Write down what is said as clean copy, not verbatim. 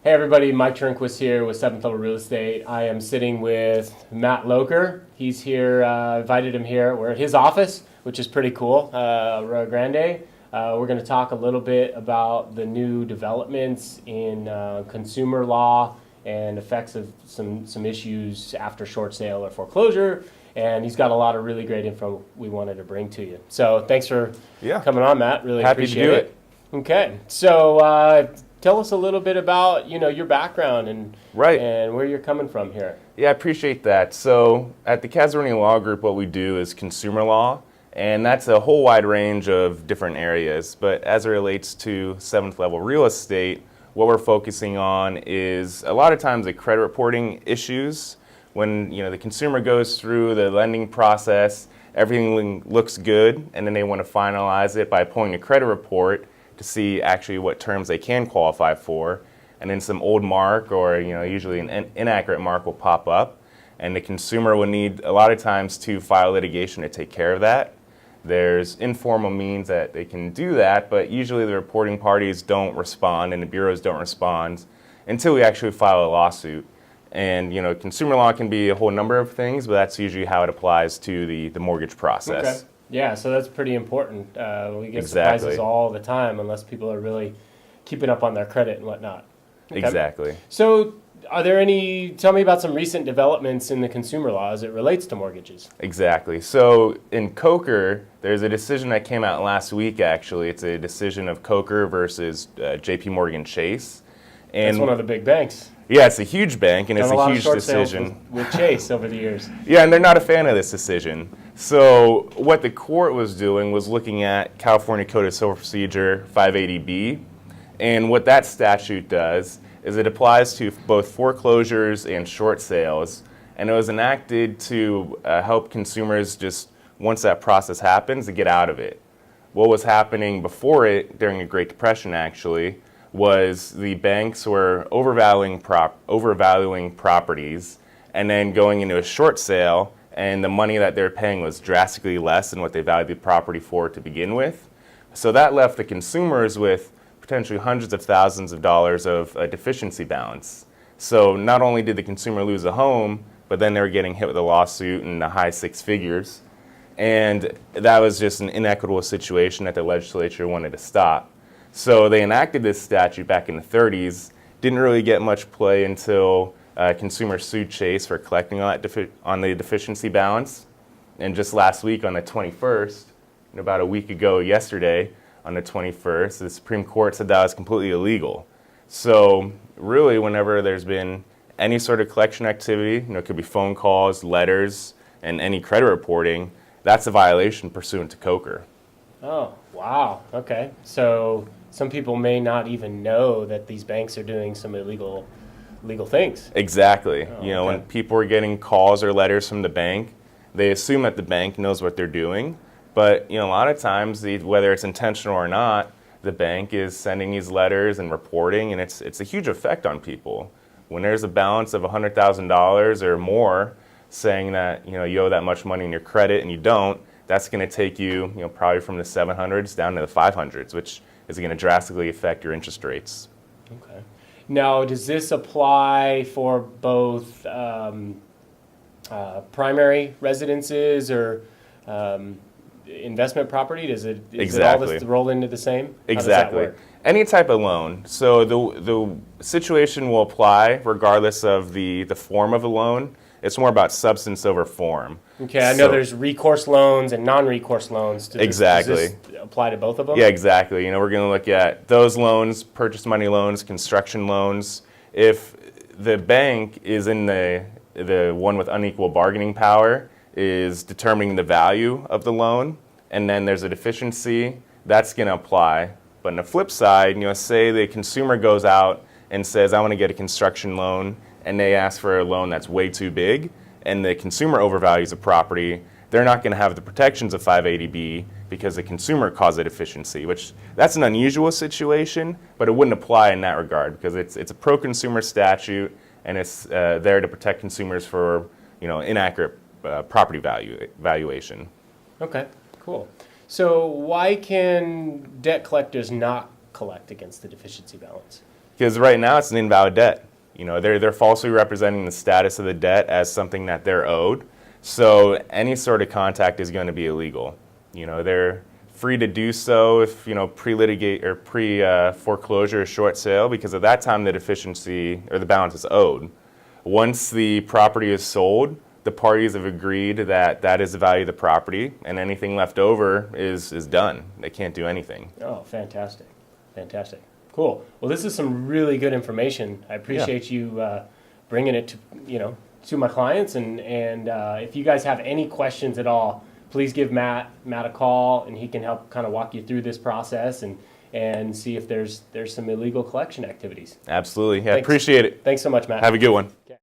Hey everybody, Mike Turnquist here with 7th Level Real Estate. I am sitting with Matt Loker. He's here, invited him here. We're at his office, which is pretty cool, Rio Grande. We're going to talk a little bit about the new developments in consumer law and effects of some issues after short sale or foreclosure. And he's got a lot of really great info we wanted to bring to you. So thanks for coming on, Matt. Really Happy to appreciate do it. Okay, so tell us a little bit about your background and where you're coming from here. Yeah, I appreciate that. So at the Kazerouni Law Group, what we do is consumer law, and that's a whole wide range of different areas. But as it relates to 7th level real estate, what we're focusing on is a lot of times the credit reporting issues. When the consumer goes through the lending process, everything looks good, and then they want to finalize it by pulling a credit report to see actually what terms they can qualify for, and then some old mark or usually an inaccurate mark will pop up, and the consumer will need a lot of times to file litigation to take care of that. There's informal means that they can do that, but usually the reporting parties don't respond and the bureaus don't respond until we actually file a lawsuit. And consumer law can be a whole number of things, but that's usually how it applies to the mortgage process. Okay. Yeah, so that's pretty important. We get surprises all the time unless people are really keeping up on their credit and whatnot. Okay. Exactly. So tell me about some recent developments in the consumer law as it relates to mortgages. Exactly. So in Loker, there's a decision that came out last week, actually. It's a decision of Loker versus JPMorgan Chase. And that's one of the big banks. Yeah, it's a huge bank, and it's a huge short decision. Sales with Chase over the years. Yeah, and they're not a fan of this decision. So what the court was doing was looking at California Code of Civil Procedure 580B, and what that statute does is it applies to both foreclosures and short sales, and it was enacted to help consumers just, once that process happens, to get out of it. What was happening before it, during the Great Depression actually, was the banks were overvaluing properties and then going into a short sale, and the money that they're paying was drastically less than what they valued the property for to begin with. So that left the consumers with potentially hundreds of thousands of dollars of a deficiency balance. So not only did the consumer lose a home, but then they were getting hit with a lawsuit in the high six figures. And that was just an inequitable situation that the legislature wanted to stop. So they enacted this statute back in the 30s, didn't really get much play until consumers sued Chase for collecting on the deficiency balance. And just last week on the 21st, about a week ago yesterday, on the 21st, the Supreme Court said that was completely illegal. So really, whenever there's been any sort of collection activity, it could be phone calls, letters, and any credit reporting, that's a violation pursuant to Loker. Oh, wow. Okay. So some people may not even know that these banks are doing some illegal things. Exactly. Oh, okay. When people are getting calls or letters from the bank, they assume that the bank knows what they're doing. But a lot of times, whether it's intentional or not, the bank is sending these letters and reporting, and it's a huge effect on people. When there's a balance of $100,000 or more saying that you owe that much money in your credit and you don't, that's going to take you probably from the 700s down to the 500s, which is going to drastically affect your interest rates. Okay. Now, does this apply for both primary residences or investment property? Does it all this roll into the same? Exactly. How does that work? Any type of loan. So the situation will apply regardless of the form of the loan. It's more about substance over form. Okay, I know there's recourse loans and non-recourse loans. Does this apply to both of them? Yeah, exactly. We're going to look at those loans, purchase money loans, construction loans. If the bank is in the one with unequal bargaining power is determining the value of the loan, and then there's a deficiency, that's going to apply. But on the flip side, say the consumer goes out and says, I want to get a construction loan, and they ask for a loan that's way too big, and the consumer overvalues a property, they're not going to have the protections of 580B because the consumer caused a deficiency, which that's an unusual situation, but it wouldn't apply in that regard because it's a pro-consumer statute, and it's there to protect consumers for inaccurate property valuation. Okay, cool. So why can debt collectors not collect against the deficiency balance? Because right now it's an invalid debt. They're falsely representing the status of the debt as something that they're owed. So any sort of contact is going to be illegal. They're free to do so if, pre-litigate or pre-foreclosure or short sale, because at that time the deficiency or the balance is owed. Once the property is sold, the parties have agreed that that is the value of the property, and anything left over is done. They can't do anything. Oh, fantastic. Fantastic. Cool. Well, this is some really good information. I appreciate you bringing it to my clients. And if you guys have any questions at all, please give Matt a call, and he can help kind of walk you through this process and see if there's some illegal collection activities. Absolutely. Yeah, appreciate it. Thanks so much, Matt. Have a good one. Okay.